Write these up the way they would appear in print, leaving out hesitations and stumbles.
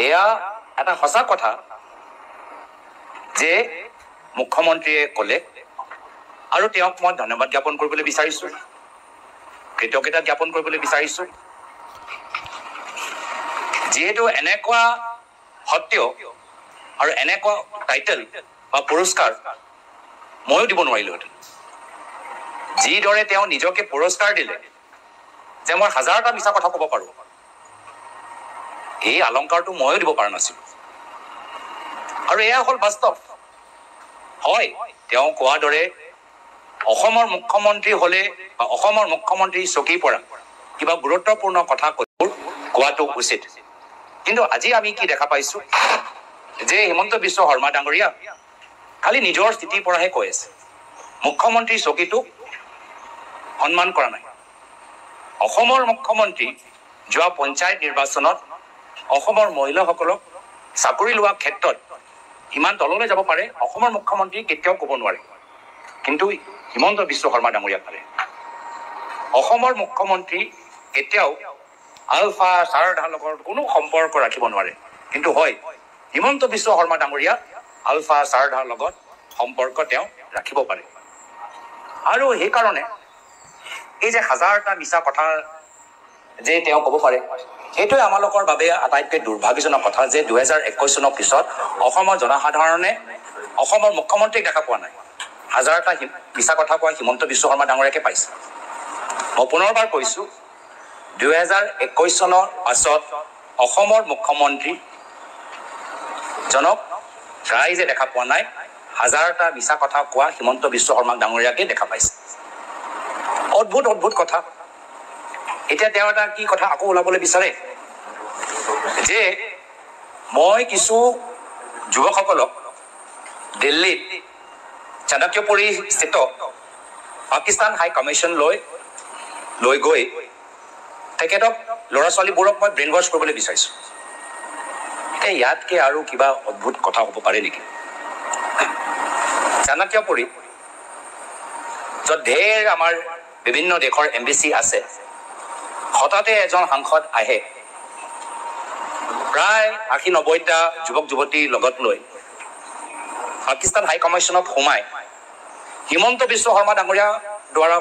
এয়া এটা সঁচা কথা যে মুখ্যমন্ত্ৰীয়ে ক'লে আৰু তেওঁক মই ধন্যবাদ জ্ঞাপন কৰিবলৈ বিচাৰিছোঁ, কৃতজ্ঞতা জ্ঞাপন কৰিবলৈ বিচাৰিছোঁ। যিহেতু এনেকুৱা সত্ত্বেও আৰু এনেকুৱা টাইটেল বা পুৰস্কাৰ ময়ো দিব নোৱাৰিলোহেঁতেন। যিদৰে তেওঁ নিজকে পুৰস্কাৰ দিলে যে মই হাজাৰটা মিছা কথা ক'ব পাৰোঁ, এই অলংকাৰটো ময়ো দিব পৰা নাছিলোঁ। আৰু এয়া হ'ল বাস্তৱ। হয়, তেওঁ কোৱাৰ দৰে অসমৰ মুখ্যমন্ত্ৰী হ'লে বা অসমৰ মুখ্যমন্ত্ৰী চকীৰ পৰা কিবা গুৰুত্বপূৰ্ণ কথা কোৱাটো উচিত। কিন্তু আজি আমি কি দেখা পাইছোঁ যে হিমন্ত বিশ্ব শৰ্মা ডাঙৰীয়া খালি নিজৰ স্থিতিৰ পৰাহে কৈ আছে, মুখ্যমন্ত্ৰীৰ চকীটোক সন্মান কৰা নাই। অসমৰ মুখ্যমন্ত্ৰী যোৱা পঞ্চায়ত নিৰ্বাচনত অসমৰ মহিলাসকলক চাকৰি লোৱা ক্ষেত্ৰত ইমান তললৈ যাব পাৰে অসমৰ মুখ্যমন্ত্ৰী কেতিয়াও ক'ব নোৱাৰে, কিন্তু হিমন্ত বিশ্ব শৰ্মা ডাঙৰীয়া পাৰে। অসমৰ মুখ্যমন্ত্ৰী কেতিয়াও আলফা চাৰধাৰ লগত কোনো সম্পৰ্ক ৰাখিব নোৱাৰে, কিন্তু হয় হিমন্ত বিশ্ব শৰ্মা ডাঙৰীয়া আলফা চাৰধাৰ লগত সম্পৰ্ক তেওঁ ৰাখিব পাৰে। আৰু সেইকাৰণে এই যে হাজাৰটা মিছা কথা যে তেওঁ ক'ব পাৰে, সেইটোৱে আমালোকৰ বাবে আটাইতকৈ দুৰ্ভাগ্যজনক কথা যে 2021 চনৰ পিছত অসমৰ জনসাধাৰণে অসমৰ মুখ্যমন্ত্ৰীক দেখা পোৱা নাই, হাজাৰটা মিছা কথা কোৱা হিমন্ত বিশ্ব শৰ্মা ডাঙৰীয়াকে পাইছে। মই পুনৰবাৰ কৈছোঁ, 2021 চনৰ পাছত অসমৰ মুখ্যমন্ত্ৰীজনক ৰাইজে দেখা পোৱা নাই, হাজাৰটা মিছা কথা কোৱা হিমন্ত বিশ্ব শৰ্মা ডাঙৰীয়াকে দেখা পাইছে। অদ্ভুত অদ্ভুত কথা। এতিয়া তেওঁ এটা কি কথা আকৌ ওলাবলৈ বিচাৰে যে মই কিছু যুৱকসকলক দিল্লীত চাণক্যপুৰী স্থিত পাকিস্তান হাই কমিশ্যন লৈ গৈ তেখেতক ল'ৰা ছোৱালীবোৰক মই ব্ৰেইন ৱাছ কৰিবলৈ বিচাৰিছোঁ। এতিয়া ইয়াতকে আৰু কিবা অদ্ভুত কথা হ'ব পাৰে নেকি? চাণক্যপুৰী য'ত ঢেৰ আমাৰ বিভিন্ন দেশৰ এম্বেচি আছে, হঠাতে এজন সাংসদ আহে প্ৰায় 80-90টা যুৱক যুৱতীৰ লগত লৈ পাকিস্তান হাই কমিশ্যনত সোমাই হিমন্ত বিশ্ব শৰ্মা ডাঙৰীয়া দ্বাৰা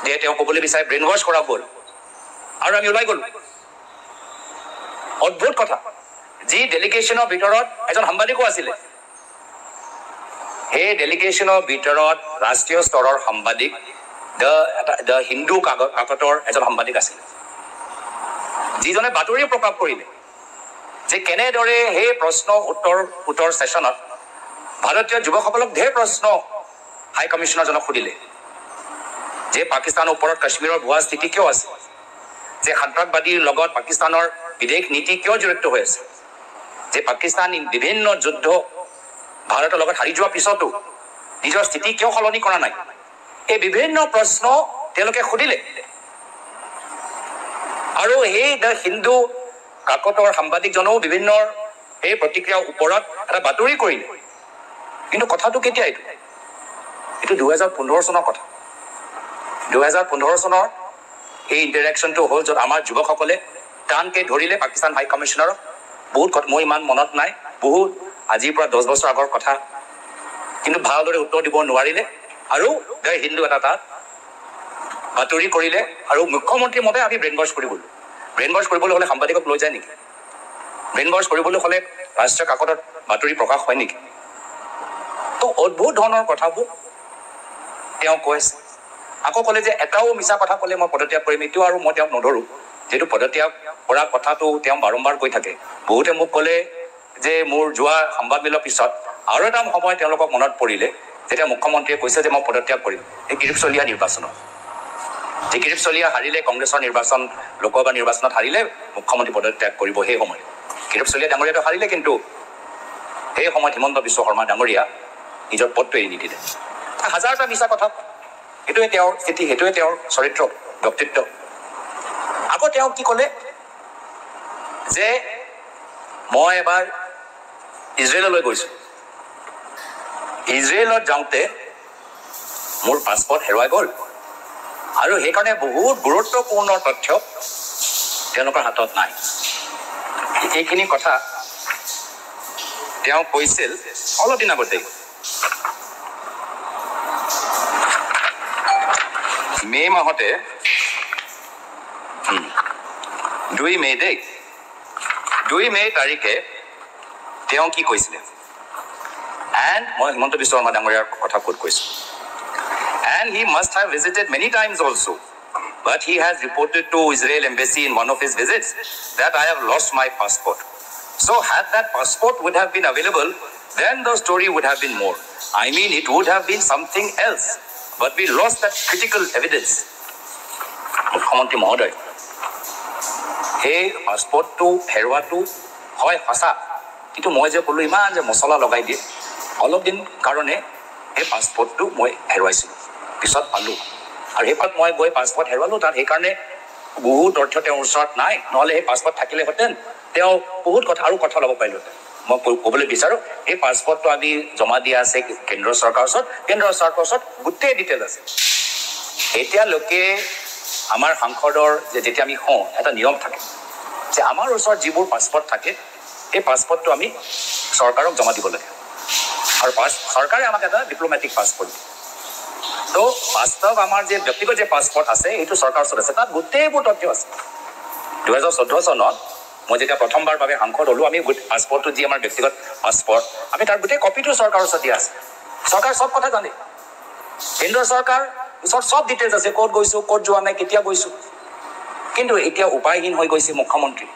যে তেওঁ ক'বলৈ বিচাৰে ব্ৰেইন ৱাছ কৰা হ'ল আৰু আমি ওলাই গ'লো। অদ্ভুত কথা। যি ডেলিগেশ্যনৰ ভিতৰত এজন সাংবাদিকো আছিলে, সেই ডেলিগেশ্যনৰ ভিতৰত ৰাষ্ট্ৰীয় স্তৰৰ সাংবাদিক দ্য হিন্দু কাকতৰ এজন সাংবাদিক আছিল, যিজনে বাতৰি প্ৰকাশ কৰিলে যে কেনেদৰে সেই প্ৰশ্ন উত্তৰ ছেশ্যনত ভাৰতীয় যুৱকসকলক ঢেৰ প্ৰশ্ন হাই কমিশ্যনাৰজনক সুধিলে যে পাকিস্তানৰ ওপৰত কাশ্মীৰৰ ভুৱা স্থিতি কিয় আছে, যে সন্ত্ৰাসবাদীৰ লগত পাকিস্তানৰ বিদেশ নীতি কিয় জড়িত হৈ আছে, যে পাকিস্তান বিভিন্ন যুদ্ধ ভাৰতৰ লগত হাৰি যোৱাৰ পিছতো নিজৰ স্থিতি কিয় সলনি কৰা নাই, এই বিভিন্ন প্ৰশ্ন তেওঁলোকে সুধিলে। আৰু সেই দ্য হিন্দু কাকতৰ সাংবাদিকজনেও বিভিন্ন এই প্ৰতিক্ৰিয়াৰ ওপৰত এটা বাতৰি কৰিলে। কিন্তু কথাটো কেতিয়া? এইটো 2015 চনৰ কথা। 2015 চনৰ এই ইণ্টাৰেকশ্যনটো হ'ল য'ত আমাৰ যুৱকসকলে টানকে ধৰিলে পাকিস্তান হাই কমিশ্যনাৰক। বহুত মই ইমান মনত নাই, বহুত আজিৰ পৰা 10 বছৰ আগৰ কথা, কিন্তু ভালদৰে উত্তৰ দিব নোৱাৰিলে আৰু দ্য হিন্দু এটা তাত বাতৰি কৰিলে আৰু মুখ্যমন্ত্ৰীৰ মতে আমি ব্ৰেইন ৱাছ কৰিবলৈ। ব্ৰেইন ৱাছ কৰিবলৈ হ'লে সাংবাদিকক লৈ যায় নেকি? ব্ৰেইন ৱাছ কৰিবলৈ হ'লে ৰাষ্ট্ৰীয় কাকতত বাতৰি প্ৰকাশ হয় নেকি? তো অদ্ভুত ধৰণৰ কথাবোৰ তেওঁ কৈছে। আকৌ ক'লে যে এটাও মিছা কথা ক'লে মই পদত্যাগ কৰিম। এইটো আৰু মই তেওঁক নধৰোঁ, যিহেতু পদত্যাগ কৰা কথাটো তেওঁ বাৰম্বাৰ কৈ থাকে। বহুতে মোক ক'লে যে মোৰ যোৱা সংবাদমেলৰ পিছত আৰু এটা সময় তেওঁলোকক মনত পৰিলে যেতিয়া মুখ্যমন্ত্ৰীয়ে কৈছে যে মই পদত্যাগ কৰিম এই কিৰিপ চলিহা নিৰ্বাচনত। যে কিৰিপ চলিহা হাৰিলে, কংগ্ৰেছৰ নিৰ্বাচন, লোকসভা নিৰ্বাচনত হাৰিলে মুখ্যমন্ত্ৰী পদত্যাগ কৰিব। সেই সময়ত কিৰিপ চলিহা ডাঙৰীয়াটো হাৰিলে, কিন্তু সেই সময়ত হিমন্ত বিশ্ব শৰ্মা ডাঙৰীয়া নিজৰ পদটো এৰি নিদিলে। হাজাৰটা মিছা কথা। সেইটোৱে তেওঁৰ স্থিতি, সেইটোৱে তেওঁৰ চৰিত্ৰ, ব্যক্তিত্ব। আকৌ তেওঁ কি ক'লে যে মই এবাৰ ইজৰাইললৈ গৈছোঁ, ইজৰাইলত যাওঁতে মোৰ পাছপৰ্ট হেৰুৱাই গ'ল আৰু সেইকাৰণে বহুত গুৰুত্বপূৰ্ণ তথ্য তেওঁলোকৰ হাতত নাই। এইখিনি কথা তেওঁ কৈছিল অলপ দিন আগতে মে মাহতে 2 মে দেই 2 মে তাৰিখে তেওঁ কি কৈছিলে and মই হিমন্ত বিশ্ব শৰ্মা ডাঙৰীয়াৰ কথা ক'ত কৈছো and he must have visited many times also but he has reported to Israel embassy in one of his visits that I have lost my passport. So had that passport would have been available, then the story would have been more. I mean, it would have been something else. But we lost that critical evidence. Mukhyamantri Mahoday, hey, passport to herwa to hoy hasa. Kitu moi je kolu iman je masala lagai die. All of din karone hey passport to moi herwaisilu. Pisot palu. Ar he pat moi goi passport herwalu tar he karone বহু তথ্য তেওঁৰ ওচৰত নাই নহলে এই passport থাকিলে হতেন তেওঁ বহুত কথা আৰু কথা ল'ব পাৰিলো মই ক'বলৈ বিচাৰো এই পাছপোৰ্টটো আমি জমা দিয়া আছে কেন্দ্ৰ চৰকাৰৰ ওচৰত গোটেই ডিটেইল আছে এতিয়া লোকে আমাৰ সাংসদৰ যেতিয়া আমি হওঁ এটা নিয়ম থাকে যে আমাৰ ওচৰত যিবোৰ পাছপোৰ্ট থাকে এই পাছপোৰ্টটো আমি চৰকাৰক জমা দিব লাগে আৰু চৰকাৰে আমাক এটা ডিপ্লোমেটিক পাছপোৰ্ট তো বাস্তৱ আমাৰ যে ব্যক্তিগত যে পাছপোৰ্ট আছে এইটো চৰকাৰৰ ওচৰত আছে তাত গোটেইবোৰ তথ্য আছে 2014 চনত মই যেতিয়া প্ৰথমবাৰ বাবে সাংসদ হ'লো আমি পাছপোৰ্টটো যি আমাৰ ব্যক্তিগত পাছপোৰ্ট আমি তাৰ গোটেই কপিটো চৰকাৰৰ ওচৰত দিয়া আছে চৰকাৰ সব কথা জানে কেন্দ্ৰ চৰকাৰ ওচৰত সব ডিটেইলছ আছে ক'ত গৈছো ক'ত যোৱা নাই কেতিয়া গৈছো কিন্তু এতিয়া উপায়হীন হৈ গৈছে মুখ্যমন্ত্ৰী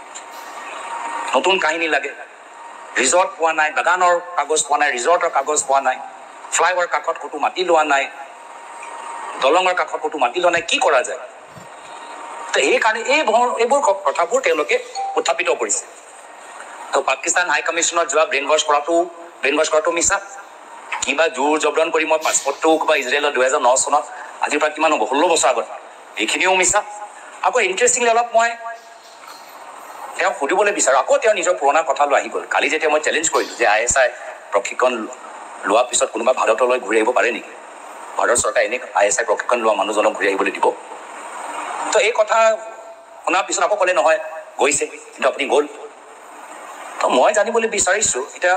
নতুন কাহিনী লাগে ৰিজৰ্ট পোৱা নাই বাগানৰ কাগজ পোৱা নাই ৰিজৰ্টৰ কাগজ পোৱা নাই ফ্লাইঅভাৰ কাষত ক'তো মাটি লোৱা নাই দলঙৰ কাষত ক'তো মাটি লোৱা নাই কি কৰা যায় তো এই কাৰণে এইবোৰ কথাবোৰ তেওঁলোকে উত্থাপিত কৰিছে তো পাকিস্তান হাই কমিশ্যনত যোৱা ব্ৰেইন ৱাছ কৰাটো মিছা কিবা জোৰ জবৰদস্তি কৰি মই পাছপোৰ্টটো বা ইজৰাইলৰ 2009 চনত আজিৰ পৰা কিমান 16 বছৰ আগত এইখিনিও মিছা আকৌ ইণ্টাৰেষ্টিংলি অলপ মই তেওঁ সুধিবলৈ বিচাৰোঁ আকৌ তেওঁ নিজৰ পুৰণা কথালৈ আহি গ'ল কালি যেতিয়া মই চেলেঞ্জ কৰিলোঁ যে ISI প্ৰশিক্ষণ লোৱাৰ পিছত কোনোবা ভাৰতলৈ ঘূৰি আহিব পাৰে নেকি ভাৰত চৰকাৰ এনে ISI প্ৰশিক্ষণ লোৱা মানুহজনক ঘূৰি আহিবলৈ দিব তো এই কথা শুনাৰ পিছত আকৌ ক'লে নহয় গৈছে কিন্তু আপুনি গ'ল তো মই জানিবলৈ বিচাৰিছোঁ এতিয়া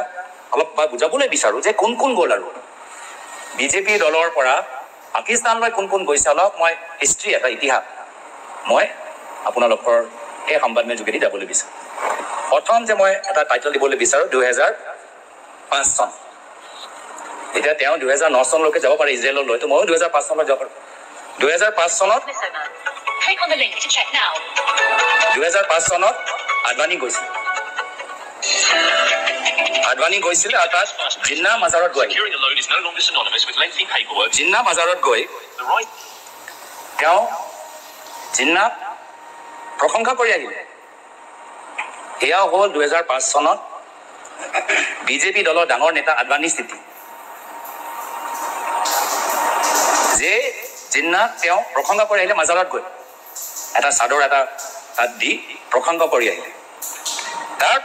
অলপ বুজাবলৈ বিচাৰোঁ যে কোন গ'ল আৰু বিজেপি দলৰ পৰা পাকিস্তানলৈ কোন গৈছে অলপ মই হিষ্ট্ৰী এটা ইতিহাস মই আপোনালোকৰ এই সংবাদমেল যোগেদি যাবলৈ বিচাৰোঁ প্ৰথম যে মই এটা টাইটেল দিবলৈ বিচাৰোঁ 2005 চন এতিয়া তেওঁ 2009 চনলৈকে যাব পাৰে ইজৰাইললৈ তো ময়ো 2005 চনলৈ যাব পাৰোঁ 2005 চনত Click on the link to check now. 2005 চনত আদৱানী গৈছিল আৰু তাত জিন্না মাজাৰত গৈ তেওঁ জিন্না প্ৰশংসা কৰি আহিলে এয়া হ'ল 2005 চনত বিজেপি দলৰ ডাঙৰ নেতা আদৱানী স্থিতি যে জিন্না তেওঁ প্ৰশংসা কৰি আহিলে মাজাৰত গৈ এটা চাদৰ এটা তাত দি প্ৰশংসা কৰি আহিলে তাৰ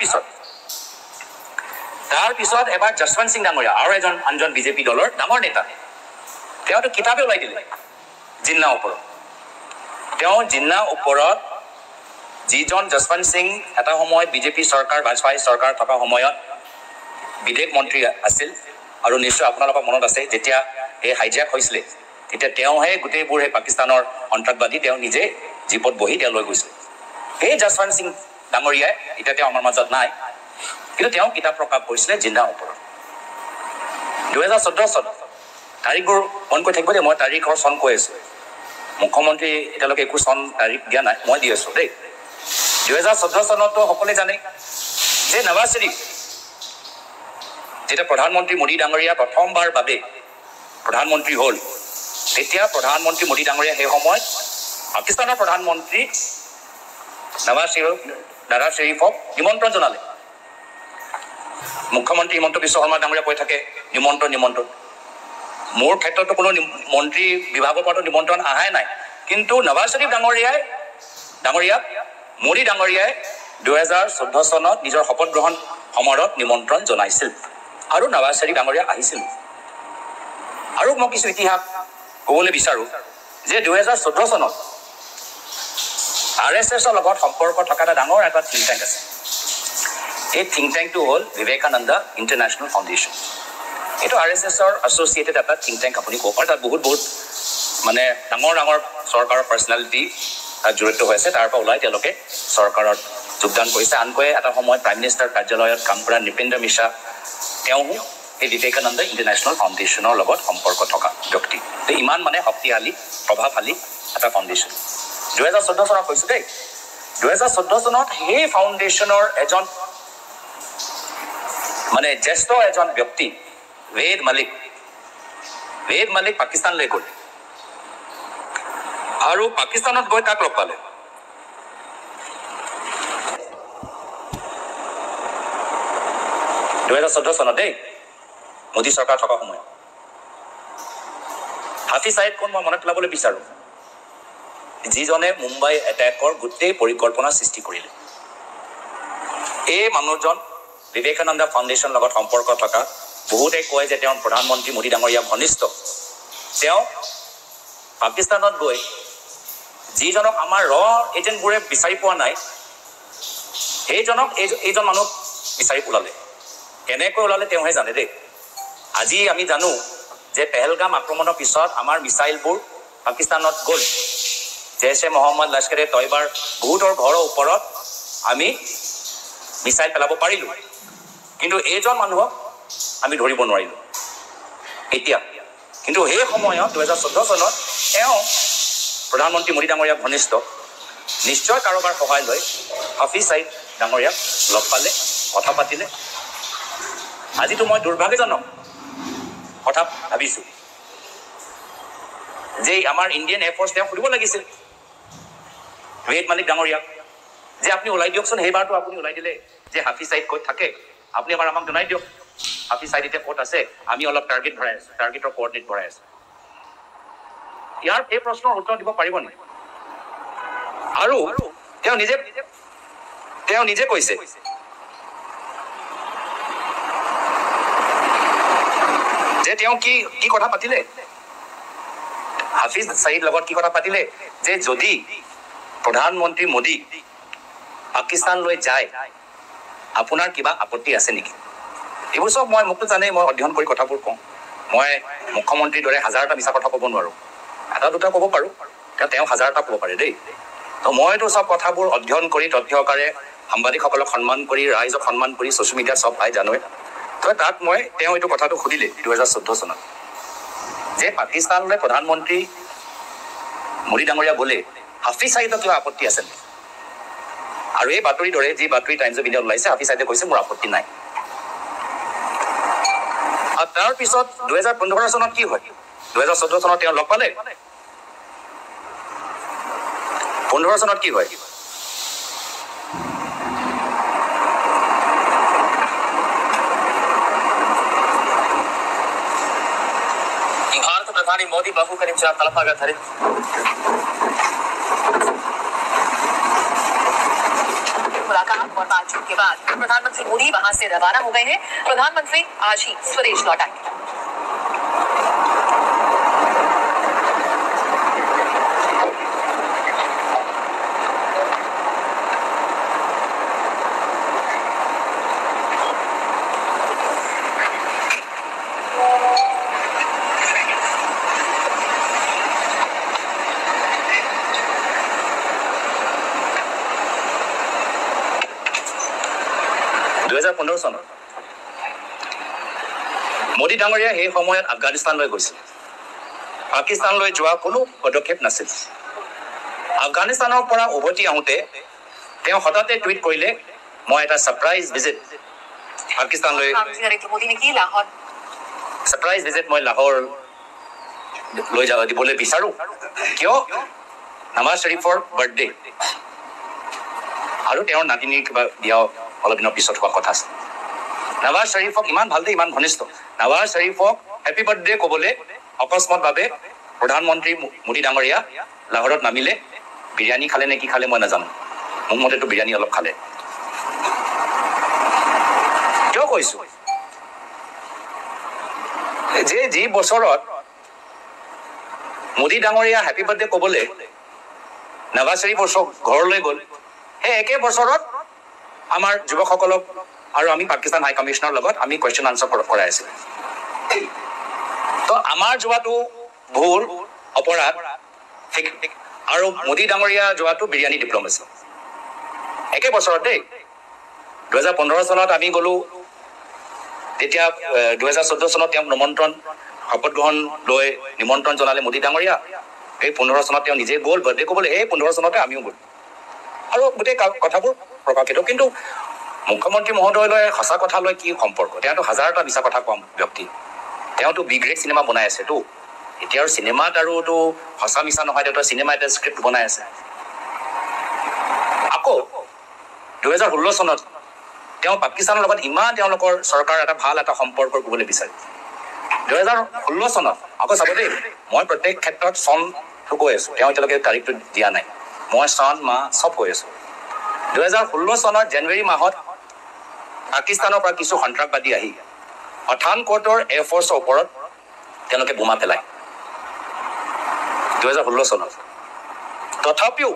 পিছত এবাৰ যশৱন্ত সিং ডাঙৰীয়া আৰু আনজন বিজেপি দলৰ ডাঙৰ নেতা তেওঁতো কিতাপে ওলাই দিলে জিন্নাৰ ওপৰত যিজন যশৱন্ত সিং এটা সময়ত বিজেপি চৰকাৰ বাজপেয়ী চৰকাৰ থকা সময়ত বিদেশ মন্ত্ৰী আছিল আৰু নিশ্চয় আপোনালোকৰ মনত আছে যেতিয়া এই হাইজেক হৈছিলে তেতিয়া তেওঁহে গোটেইবোৰ সেই পাকিস্তানৰ সন্ত্ৰাসবাদী তেওঁ নিজে জীপত বহি তেওঁ লৈ গৈছিল এই যশৱন্ত সিং ডাঙৰীয়াই এতিয়া তেওঁ আমাৰ মাজত নাই কিন্তু তেওঁ কিতাপ প্ৰকাশ কৰিছিলে জিন্নাৰ ওপৰত 2014 চন তাৰিখবোৰ মন কৰি থাকিব দেই মই তাৰিখৰ চন কৈ আছোঁ মুখ্যমন্ত্ৰী এতিয়ালৈকে একো চন তাৰিখ দিয়া নাই মই দি আছোঁ দেই 2014 চনতো সকলোৱে জানে যে নৱাজ শ্বৰীফ যেতিয়া প্ৰধানমন্ত্ৰী মোদী ডাঙৰীয়া প্ৰথমবাৰ বাবে প্ৰধানমন্ত্ৰী হ'ল তেতিয়া প্ৰধানমন্ত্ৰী মোদী ডাঙৰীয়া সেই সময়ত পাকিস্তানৰ প্ৰধানমন্ত্ৰী নৱাজ শ্বৰীফক নিমন্ত্ৰণ জনালে মুখ্যমন্ত্ৰী হিমন্ত বিশ্ব শৰ্মা ডাঙৰীয়া কৈ থাকে নিমন্ত্ৰণ মোৰ ক্ষেত্ৰতো কোনো মন্ত্ৰী বিভাগৰ পৰা নিমন্ত্ৰণ অহাই নাই কিন্তু নৱাজ শ্বৰীফ ডাঙৰীয়াক মোদী ডাঙৰীয়াই 2014 চনত নিজৰ শপত গ্ৰহণ সমাৰোহত নিমন্ত্ৰণ জনাইছিল আৰু নৱাজ শ্বৰীফ ডাঙৰীয়া আহিছিল আৰু মই কিছু ইতিহাস ক'বলৈ বিচাৰোঁ যে 2014 চনত RSSৰ লগত সম্পৰ্ক থকা এটা ডাঙৰ এটা থিংক টেংক আছে এই থিংক টেংকটো হ'ল বিবেকানন্দ ইণ্টাৰনেশ্যনেল ফাউণ্ডেশ্যন। এইটো RSSৰ এছ'চিয়েটেড এটা থিংক টেংক আপুনি ক'ব পাৰে। তাত বহুত মানে ডাঙৰ ডাঙৰ চৰকাৰৰ পাৰ্চনেলিটি তাত জড়িত হৈ আছে। তাৰ পৰা ওলাই তেওঁলোকে চৰকাৰত যোগদান কৰিছে। আনকৈ এটা সময়ত প্ৰাইম মিনিষ্টাৰ কাৰ্যালয়ত কাম কৰা নৃপেন্দ্ৰ মিশ্ৰা তেওঁ এই বিবেকানন্দ ইণ্টাৰনেশ্যনেল ফাউণ্ডেশ্যনৰ লগত সম্পৰ্ক থকা ব্যক্তি। ইমান মানে শক্তিশালী প্ৰভাৱশালী এটা ফাউণ্ডেশ্যন। 2014 চনত কৈছোঁ দেই। 2014 চনত সেই ফাউণ্ডেশ্যনৰ এজন মানে জ্যেষ্ঠ এজন ব্যক্তি वेद मलिक পাকিস্তানলৈ গ'ল আৰু পাকিস্তানত গৈ তাক লগ পালে। চনত দেই মোদী চৰকাৰ থকা সময়ত হাফিজ ছাইদ কোন মই মনত পেলাবলৈ বিচাৰো, যিজনে মুম্বাই এটেকৰ গোটেই পৰিকল্পনা সৃষ্টি কৰিলে। এই মানুহজন বিবেকানন্দ ফাউণ্ডেশ্যনৰ লগত সম্পৰ্ক থকা, বহুতে কয় যে তেওঁ প্ৰধানমন্ত্ৰী মোদী ডাঙৰীয়া ঘনিষ্ঠ। তেওঁ পাকিস্তানত গৈ যিজনক আমাৰ এজেণ্টবোৰে বিচাৰি পোৱা নাই, সেইজনক এইজন মানুহ বিচাৰি ওলালে। কেনেকৈ ওলালে তেওঁহে জানে দেই। আজি আমি জানো যে পেহেলগাম আক্ৰমণৰ পিছত আমাৰ মিছাইলবোৰ পাকিস্তানত গ'ল। জেইছে মহম্মদ, লস্কৰে তয়বাৰ বহুতৰ ঘৰৰ ওপৰত আমি মিছাইল পেলাব পাৰিলোঁ, কিন্তু এইজন মানুহক আমি ধৰিব নোৱাৰিলোঁ এতিয়া। কিন্তু সেই সময়ত 2014 চনত তেওঁ প্ৰধানমন্ত্ৰী মোদী ডাঙৰীয়া ঘনিষ্ঠ, নিশ্চয় কাৰোবাৰ সহায় লৈ হাফিজ ছাইদ ডাঙৰীয়াক লগ পালে, কথা পাতিলে। আজিতো মই দুৰ্ভাগ্যজনক কথা ভাবিছোঁ যে আমাৰ ইণ্ডিয়ান এয়াৰফ'ৰ্চ তেওঁ সুধিব লাগিছিল वेद मलिक ডাঙৰীয়াক যে আপুনি ওলাই দিয়কচোন। সেইবাৰটো আপুনি ওলাই দিলে যে হাফিজ ছাইদ ক'ত থাকে, আপুনি এবাৰ আমাক জনাই দিয়ক হাফিজ ছাইদ এতিয়া ক'ত আছে, আমি অলপ টাৰ্গেট ভৰাই আছোঁ, টাৰ্গেটৰ কোঅৰ্ডিনেট ভৰাই আছোঁ। ইয়াৰ এই প্ৰশ্নৰ উত্তৰ দিব পাৰিব নেকি? আৰু তেওঁ নিজে কৈছে যে তেওঁ কি কথা পাতিলে, হাফিজ ছাইদ লগত কি কথা পাতিলে, যে যদি প্ৰধানমন্ত্ৰী মোদী পাকিস্তানলৈ যায় আপোনাৰ কিবা আপত্তি আছে নেকি? এইবোৰ চব মোকতো জানেই, মই অধ্যয়ন কৰি কথাবোৰ কওঁ। মই মুখ্যমন্ত্ৰীৰ দৰে হাজাৰটা মিছা কথা ক'ব নোৱাৰোঁ, এটা দুটা ক'ব পাৰোঁ, তেওঁ হাজাৰটা ক'ব পাৰে দেই। তো মইতো চব কথাবোৰ অধ্যয়ন কৰি তথ্যকাৰে সাংবাদিকসকলক সন্মান কৰি, ৰাইজক সন্মান কৰি, ছ'চিয়েল মিডিয়াত চব পাই জানোৱে। তো তাত তেওঁ এইটো কথাটো সুধিলে 2014 চনত যে পাকিস্তানলৈ প্ৰধানমন্ত্ৰী মোদী ডাঙৰীয়া গ'লে হাফিজ ছাইদৰ কিবা আপত্তি আছে নেকি? আৰু এই বাতৰিৰ দৰে যি বাতৰি টাইমছ অফ ইণ্ডিয়াত ওলাইছে, হাফিজ ছাইদে কৈছে মোৰ আপত্তি নাই। আৰু তাৰ পিছত 2015 চনত কি হয়? 2014 চনত তেওঁ লগ পালে। 15 চনত কি হয়? ಭಾರತ ಪ್ರಧಾನಿ ಮೋದಿ ಬಹು ಕನಿಷ್ಠ ತಲಪಾಗತ್ತಾರೆ। मुलाकात और बातचीत के बाद प्रधानमंत्री मोदी वहां से रवाना हो गए हैं। प्रधानमंत्री आज ही स्वदेश लौट आएंगे। চনত মোদী ডাঙৰীয়া সেই সময়ত আফগানিস্তানলৈ গৈছিল। পাকিস্তানলৈ যোৱা কোনো পদক্ষেপ নাছিল। আফগানিস্তানৰ পৰা উভতি আহোঁতে তেওঁ হঠাতে টুইট কৰিলে, মই এটা ছাৰপ্ৰাইজ ভিজিট পাকিস্তানলৈ, ছাৰপ্ৰাইজ ভিজিট মই লাহোৰ লৈ দিবলৈ বিচাৰোঁ। কিয়? নৱাজ শ্বৰীফৰ বাৰ্থডে আৰু তেওঁৰ নাতিনীৰ কিবা বিয়া অলপ দিনৰ পিছত হোৱা কথা আছে। নৱাজ শ্বৰীফক ইমান ভাল দে, ইমান ঘনিষ্ঠ। নৱাজ শ্বৰীফক হেপী বাৰ্থডে ক'বলৈ অকস্মাতভাৱে প্ৰধানমন্ত্ৰী মোদী ডাঙৰীয়া লাহোৰত নামিলে। বিৰিয়ানী খালে নে কি খালে মই নাজানো, মোৰ মতেতো বিৰিয়ানী অলপ খালে। কিয় কৈছো যে যি বছৰত মোদী ডাঙৰীয়া হেপী বাৰ্থডে ক'বলৈ নৱাজ শ্বৰীফৰ ঘৰলৈ গ'ল, সেই একে বছৰত আমাৰ যুৱকসকলক আৰু আমি পাকিস্তান হাই কমিশ্যনৰ লগত আমি কুৱেশ্যন আনচাৰ কৰাই আছিলোঁ তো আমাৰ যোৱাটো ভুল অপৰাধ আৰু মোদী ডাঙৰীয়া যোৱাটো বিৰিয়ানী ডিপ্ল'মেচি একে বছৰত দেই 2015 চনত আমি গ'লোঁ তেতিয়া 2014 চনত তেওঁক শপত গ্ৰহণ লৈ নিমন্ত্ৰণ জনালে মোদী ডাঙৰীয়া এই 15 চনত তেওঁ নিজে গ'ল বাৰ্থডে ক'বলৈ এই 15 চনতে আমিও গ'লোঁ আৰু গোটেই কথাবোৰ প্ৰকাশিত কিন্তু মুখ্যমন্ত্ৰী মহোদয়লৈ সঁচা কথা লৈ কি সম্পৰ্ক তেওঁতো হাজাৰটা মিছা কথা কোৱা ব্যক্তি তেওঁতো বি গ্ৰেড চিনেমা বনাই আছেতো এতিয়া আৰু চিনেমাত আৰুতো সঁচা মিছা নহয় তেওঁতো চিনেমা এটা স্ক্ৰিপ্ট বনাই আছে আকৌ 2016 চনত তেওঁ পাকিস্তানৰ লগত ইমান তেওঁলোকৰ চৰকাৰ এটা ভাল এটা সম্পৰ্ক কৰিবলৈ বিচাৰে 2016 চনত আকৌ চাব দেই মই প্ৰত্যেক ক্ষেত্ৰত চনটো কৈ আছোঁ তেওঁ এতিয়ালৈকে তাৰিখটো দিয়া নাই মই চন মাহ চব কৈ আছোঁ 2016 চনত জানুৱাৰী মাহত পাকিস্তানৰ পৰা কিছু সন্ত্ৰাসবাদী আহি পঠানকোটৰ এয়াৰফ'ৰ্চৰ ওপৰত তেওঁলোকে বোমা পেলায় 2016 চনত তথাপিও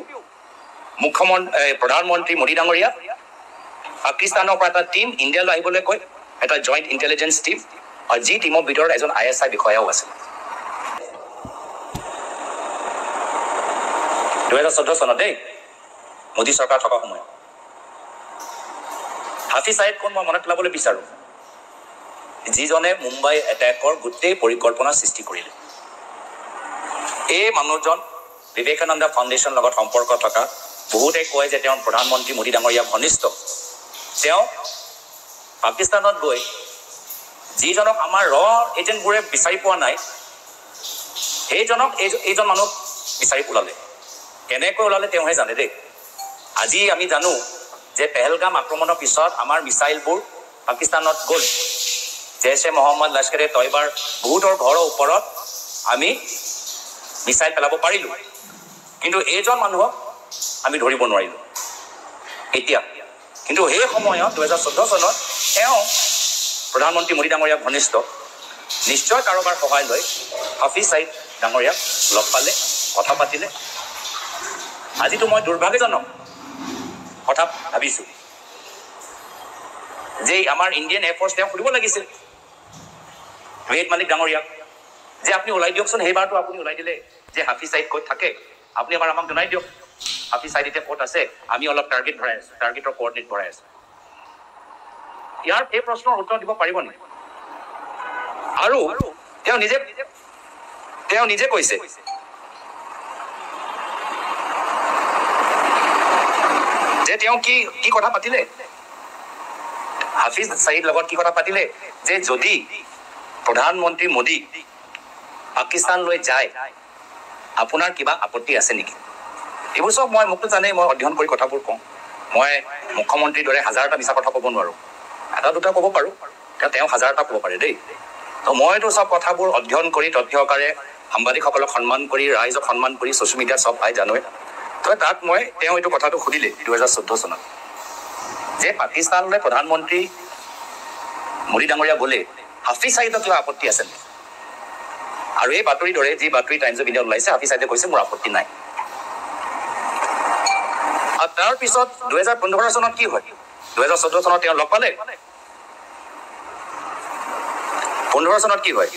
প্ৰধানমন্ত্ৰী মোদী ডাঙৰীয়া পাকিস্তানৰ পৰা এটা টীম ইণ্ডিয়ালৈ আহিবলৈ কয় এটা জইণ্ট ইণ্টেলিজেঞ্চ টীম আৰু যি টীমৰ ভিতৰত এজন ISI বিষয়াও আছিল 2014 চনত দেই মোদী চৰকাৰ থকা সময়ত হাফিজ ছাইদ কোন মই মনত পেলাবলৈ বিচাৰোঁ যিজনে মুম্বাই এটেকৰ গোটেই পৰিকল্পনা সৃষ্টি কৰিলে এই মানুহজন বিবেকানন্দ ফাউণ্ডেশ্যনৰ লগত সম্পৰ্ক থকা বহুতে কয় যে তেওঁ প্ৰধানমন্ত্ৰী মোদী ডাঙৰীয়া ঘনিষ্ঠ তেওঁ পাকিস্তানত গৈ যিজনক আমাৰ এজেণ্টবোৰে বিচাৰি পোৱা নাই সেইজনক এইজন মানুহক বিচাৰি ওলালে কেনেকৈ ওলালে তেওঁহে জানে দেই আজি আমি জানো যে পেহেলগাম আক্ৰমণৰ পিছত আমাৰ মিছাইলবোৰ পাকিস্তানত গ'ল জেইছে মহম্মদ লস্কৰে তয়বাৰ বহুতৰ ঘৰৰ ওপৰত আমি মিছাইল পেলাব পাৰিলোঁ কিন্তু এইজন মানুহক আমি ধৰিব নোৱাৰিলোঁ এতিয়া কিন্তু সেই সময়ত 2014 চনত তেওঁ প্ৰধানমন্ত্ৰী মোদী ডাঙৰীয়া ঘনিষ্ঠ নিশ্চয় কাৰোবাৰ সহায় লৈ হাফিজ ছাইদ ডাঙৰীয়াক লগ পালে কথা পাতিলে আজিতো মই দুৰ্ভাগ্যজনক কথা ভাবিছোঁ যে আমাৰ ইণ্ডিয়ান এয়াৰফ'ৰ্চ তেওঁ সুধিব লাগিছিল ৱেদ মালিক ডাঙৰীয়াক যে আপুনি ওলাই দিয়কচোন সেইবাৰটো আপুনি ওলাই দিলে যে হাফিজ ছাইদ ক'ত থাকে আপুনি এবাৰ আমাক জনাই দিয়ক হাফিজ ছাইদ এতিয়া ক'ত আছে আমি অলপ টাৰ্গেট ভৰাই আছোঁ টাৰ্গেটৰ কোঅৰ্ডিনেট ভৰাই আছোঁ ইয়াৰ এই প্ৰশ্নৰ উত্তৰ দিব পাৰিব নেকি আৰু তেওঁ নিজে কৈছে যে তেওঁ কি কথা পাতিলে হাফিজ ছাইদ লগত কি কথা পাতিলে যে যদি প্ৰধানমন্ত্ৰী মোদী পাকিস্তানলৈ যায় আপোনাৰ কিবা আপত্তি আছে নেকি এইবোৰ চব মোকতো জানেই মই অধ্যয়ন কৰি কথাবোৰ কওঁ মই মুখ্যমন্ত্ৰীৰ দৰে হাজাৰটা মিছা কথা ক'ব নোৱাৰোঁ এটা দুটা ক'ব পাৰোঁ তেওঁ হাজাৰটা ক'ব পাৰে দেই তো মইতো চব কথাবোৰ অধ্যয়ন কৰি তথ্যকাৰে সাংবাদিকসকলক সন্মান কৰি ৰাইজক সন্মান কৰি ছ'চিয়েল মিডিয়াত চব পাই জানোৱে তো তাত তেওঁ এইটো কথাটো সুধিলে 2014 চনত যে পাকিস্তানলৈ প্ৰধানমন্ত্ৰী মোদী ডাঙৰীয়া গ'লে হাফিজ ছাইদৰ কিবা আপত্তি আছে নেকি আৰু এই বাতৰিৰ দৰে যি বাতৰি টাইমছ অফ ইণ্ডিয়াত ওলাইছে হাফিজ ছাইদে কৈছে মোৰ আপত্তি নাই আৰু তাৰ পিছত 2015 চনত কি হয় 2014 চনত তেওঁ লগ পালে 15 চনত কি হয়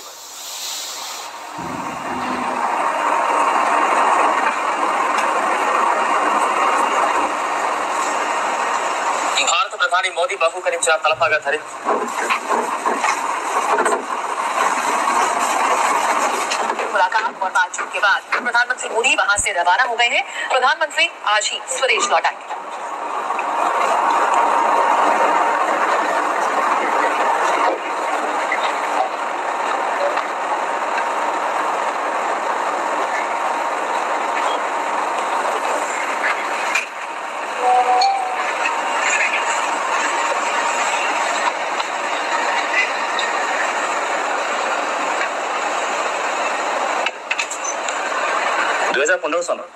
భారత ప్రధాని మోదీ బహుకరించిన తలపాగా ధరించి मुलाकात और बातचीत के बाद प्रधानमंत्री मोदी वहां से रवाना हो गए हैं प्रधानमंत्री आज ही स्वदेश लौट आएंगे চনত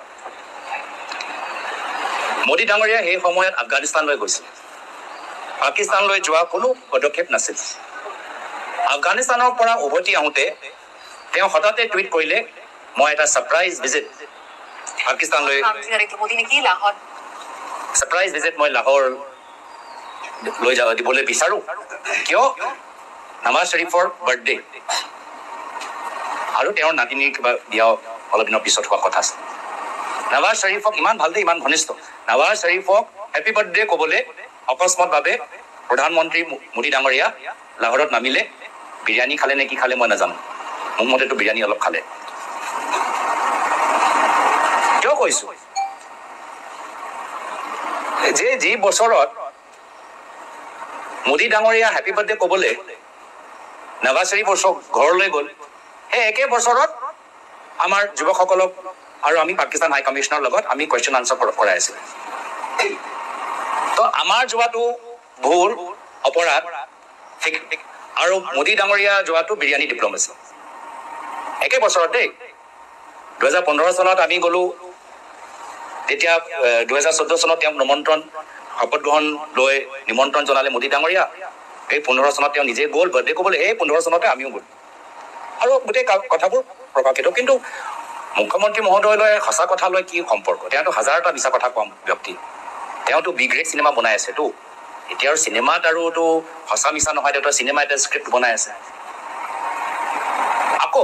মোদী ডাঙৰীয়া সেই সময়ত আফগানিস্তানলৈ গৈছিল পাকিস্তানলৈ যোৱা কোনো পদক্ষেপ নাছিল আফগানিস্তানৰ পৰা উভতি আহোঁতে তেওঁ হঠাতে টুইট কৰিলে মই এটা ছাৰপ্ৰাইজ ভিজিট পাকিস্তানলৈ नरेंद्र मोदी ने की लाहौर ছাৰপ্ৰাইজ ভিজিট মই লাহোৰ লৈ দিবলৈ বিচাৰোঁ কিয় নৱাজ শ্বৰীফৰ বাৰ্থডে আৰু তেওঁৰ নাতিনীৰ কিবা বিয়া অলপ দিনৰ পিছত হোৱা কথা আছে নৱাজ শ্বৰীফক ইমান ভাল দে ইমান ঘনিষ্ঠ নৱাজ শ্বৰীফক হেপী বাৰ্থডে ক'বলৈ অকস্মাতভাৱে প্ৰধানমন্ত্ৰী মোদী ডাঙৰীয়া লাহোৰত নামিলে বিৰিয়ানী খালে নে কি খালে মই নাজানো মোৰ মতেতো বিৰিয়ানী অলপ খালে কিয় কৈছোঁ যে যি বছৰত মোদী ডাঙৰীয়া হেপী বাৰ্থডে ক'বলৈ নৱাজ শ্বৰীফ ঘৰলৈ গ'ল সেই একে বছৰত আমাৰ যুৱকসকলক আৰু আমি পাকিস্তান হাই কমিশ্যনৰ লগত আমি কুৱেশ্যন আনচাৰ কৰাই আছিলোঁ তো আমাৰ যোৱাটো ভুল অপৰাধ আৰু মোদী ডাঙৰীয়া যোৱাটো বিৰিয়ানী ডিপ্ল'মেচি একে বছৰত দেই 2015 চনত আমি গ'লোঁ তেতিয়া 2014 চনত তেওঁক শপত গ্ৰহণ লৈ নিমন্ত্ৰণ জনালে মোদী ডাঙৰীয়া এই 15 চনত তেওঁ নিজে গ'ল বাৰ্থডে ক'বলৈ এই 15 চনতে আমিও গ'লোঁ আৰু গোটেই কথাবোৰ প্ৰকাশিত কিন্তু মুখ্যমন্ত্ৰী মহোদয়লৈ সঁচা কথা লৈ কি সম্পৰ্ক তেওঁতো হাজাৰটা মিছা কথা কোৱা ব্যক্তি তেওঁতো বি গ্ৰেড চিনেমা বনাই আছেতো এতিয়া আৰু চিনেমাত আৰুতো সঁচা মিছা নহয় তেওঁতো চিনেমা এটা স্ক্ৰিপ্ট বনাই আছে আকৌ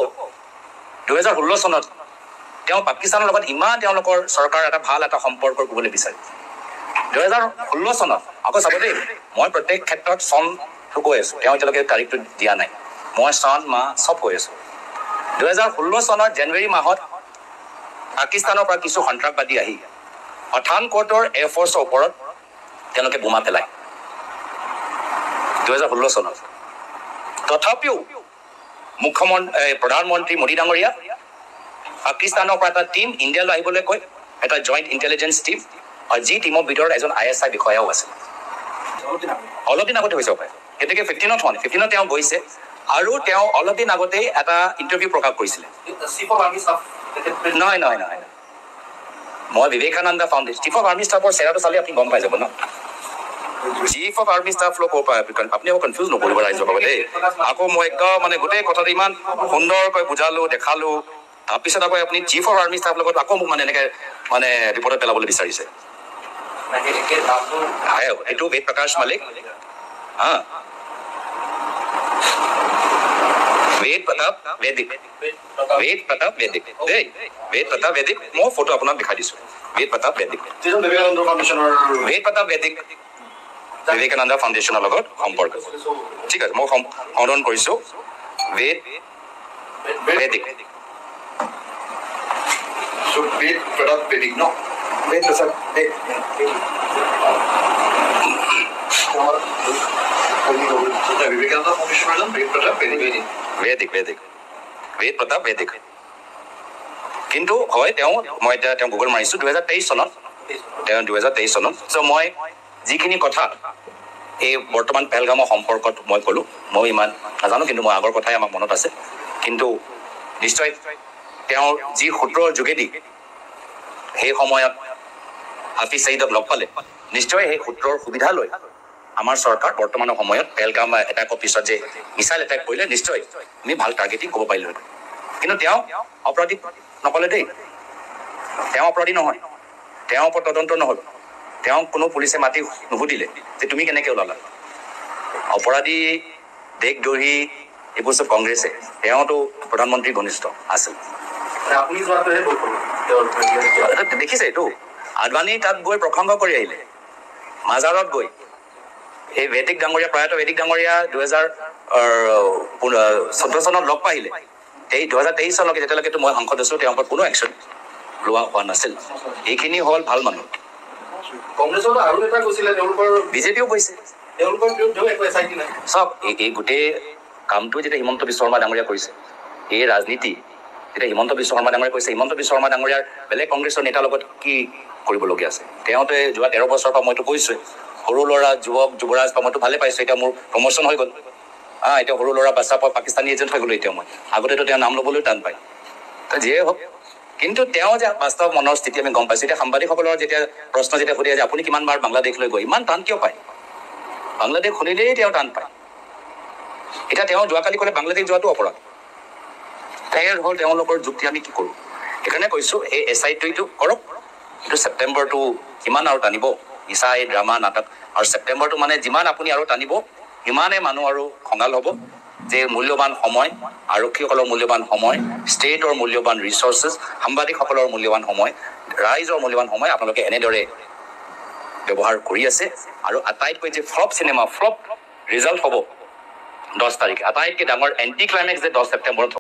2016 চনত তেওঁ পাকিস্তানৰ লগত ইমান তেওঁলোকৰ চৰকাৰ এটা ভাল এটা সম্পৰ্ক কৰিবলৈ বিচাৰে 2016 চনত আকৌ চাব দেই মই প্ৰত্যেক ক্ষেত্ৰত চনটো কৈ আছোঁ তেওঁ এতিয়ালৈকে তাৰিখটো দিয়া নাই মই চন মাহ চব কৈ আছোঁ 2016 চনত জানুৱাৰী মাহত পাকিস্তানৰ পৰা কিছু সন্ত্ৰাসবাদী আহি পঠানকোটৰ এয়াৰফ'ৰ্চৰ ওপৰত তেওঁলোকে বোমা পেলায় 2016 চনত তথাপিও প্ৰধানমন্ত্ৰী মোদী ডাঙৰীয়া পাকিস্তানৰ পৰা এটা টিম ইণ্ডিয়ালৈ আহিবলৈ কৈ এটা জইণ্ট ইণ্টেলিজেঞ্চ টিম আৰু যি টিমৰ ভিতৰত এজন ISI বিষয়াও আছে অলপ দিন আগতে হৈছে পাৰে গতিকে 15 তেওঁ গৈছে আৰু তেওঁ অলপ দিন আগতেই এটা ইণ্টাৰভিউ প্ৰকাশ কৰিছিলে নহয় মই Vivekananda foundation chief of army ষ্টাফৰ চেহেৰাটো চালে আপুনি গম পাই যাব ন চিফ অফ আৰ্মি ষ্টাফ লোক ক'ৰ পৰা আপুনি আকৌ কনফিউজ নকৰিব ৰাইজক দেই আকৌ মই একদম মানে গোটেই কথাটো ইমান সুন্দৰকৈ বুজালোঁ দেখালোঁ তাৰপিছত আকৌ আপুনি চিফ অফ আৰ্মি ষ্টাফ লগত আকৌ মোক মানে এনেকৈ মানে ৰিপৰ্টত পেলাবলৈ বিচাৰিছে এইটো বেদ প্ৰকাশ মালিক হা वेद प्रताप वैदिक देই वेद प्रताप वैदिक মই ফটো আপোনাক দেখাই দিছোঁ वेद प्रताप वैदिक वेद प्रताप वैदिक বিবেকানন্দ ফাউণ্ডেশ্যনৰ লগত সম্পৰ্ক ঠিক আছে মই সন্ধান কৰিছোঁ वेद वैदिक वेद प्रताप वैदिक न वेद प्रताप विवेकानंद फाउंडेशन वेद प्रताप वैदिक वेद प्रताप वैदिक কিন্তু হয় মই এতিয়া গুগল মাৰিছোঁ 2023 চনত 2023 চনত চ' মই যিখিনি কথা এই বৰ্তমান পেহেলগামৰ সম্পৰ্কত মই ক'লোঁ মই ইমান নাজানো কিন্তু মই আগৰ কথাই আমাক মনত আছে কিন্তু নিশ্চয় তেওঁৰ যি সূত্ৰৰ যোগেদি সেই সময়ত হাফিজ ছাইদক লগ পালে নিশ্চয় সেই সূত্ৰৰ সুবিধা লৈ আমাৰ চৰকাৰ বৰ্তমানৰ সময়ত পেহেলগাম এটাকৰ পিছত যে মিছাইল এটেক কৰিলে নিশ্চয় আমি ভাল টাৰ্গেটিং ক'ব পাৰিলোঁ কিন্তু তেওঁ অপৰাধী নক'লে দেই তেওঁ অপৰাধী নহয় তেওঁৰ ওপৰত তদন্ত নহ'ল তেওঁক কোনো পুলিচে মাতি নুসুধিলে যে তুমি কেনেকৈ ওলালা অপৰাধী দেশদ্ৰোহী এইবোৰ চব কংগ্ৰেছে তেওঁতো প্ৰধানমন্ত্ৰী ঘনিষ্ঠ আছিল দেখিছে এইটো আদবানী তাত গৈ প্ৰসংগ কৰি আহিলে মাজাৰত গৈ এই ভেদিক ডাঙৰীয়া প্ৰয়াত ভেদিক ডাঙৰীয়া 2014 চনত লগ পাইলে 2023 চনলৈকে যেতিয়ালৈকেতো মই সাংসদ আছোঁ তেওঁৰ ওপৰত কোনো একশ্যন লোৱা হোৱা নাছিল এইখিনি হ'ল ভাল মানুহ কংগ্ৰেছৰ আৰু এটা কৈছিলে তেওঁলোকৰ বিজেপিও কৈছে তেওঁলোকৰ বিৰুদ্ধেও একো SIT নাই চব এই গোটেই কামটো যেতিয়া হিমন্ত বিশ্ব শৰ্মা ডাঙৰীয়া কৰিছে এই ৰাজনীতি যেতিয়া হিমন্ত বিশ্ব শৰ্মা ডাঙৰীয়া কৈছে হিমন্ত বিশ্ব শৰ্মা ডাঙৰীয়াৰ বেলেগ কংগ্ৰেছৰ নেতাৰ লগত কি কৰিবলগীয়া আছে তেওঁতে যোৱা 13 বছৰৰ পৰা মইতো কৈছোঁ সৰু ল'ৰা যুৱৰাজ বা মইতো ভালে পাইছোঁ এতিয়া মোৰ প্ৰমোশ্যন হৈ গ'ল এতিয়া সৰু ল'ৰা বাচ্চা পাকিস্তানী এজেণ্ট হৈ গ'লো এতিয়া মই আগতেতো তেওঁ নাম ল'বলৈ টান পায় যিয়ে হওক কিন্তু তেওঁ যে বাস্তৱ মনৰ স্থিতি আমি গম পাইছোঁ এতিয়া সাংবাদিকসকলৰ যেতিয়া প্ৰশ্ন যেতিয়া সুধে যে আপুনি কিমানবাৰ বাংলাদেশলৈ গৈ ইমান টান কিয় পায় বাংলাদেশ শুনিলেই তেওঁ টান পায় এতিয়া তেওঁ যোৱাকালি ক'লে বাংলাদেশ যোৱাটো অপৰাধ হ'ল তেওঁলোকৰ যুক্তি আমি কি কৰোঁ সেইকাৰণে কৈছোঁ এই SITটো কৰক কিন্তু ছেপ্টেম্বৰটো কিমান আৰু টানিব নিচা এই ড্ৰামা নাটক আৰু ছেপ্টেম্বৰটো মানে যিমান আপুনি আৰু টানিব সিমানে মানুহ আৰু খঙাল হ'ব যে মূল্যৱান সময়, আৰক্ষীসকলৰ মূল্যৱান সময়, ষ্টেটৰ মূল্যৱান ৰিচৰ্চেছ, সাংবাদিকসকলৰ মূল্যৱান সময়, ৰাইজৰ মূল্যৱান সময় আপোনালোকে এনেদৰে ব্যৱহাৰ কৰি আছে। আৰু আটাইতকৈ যে ফ্লপ চিনেমা, ফ্লপ ৰিজাল্ট হ'ব 10 তাৰিখে, আটাইতকৈ ডাঙৰ এণ্টি ক্লাইমেক্স যে 10 ছেপ্টেম্বৰত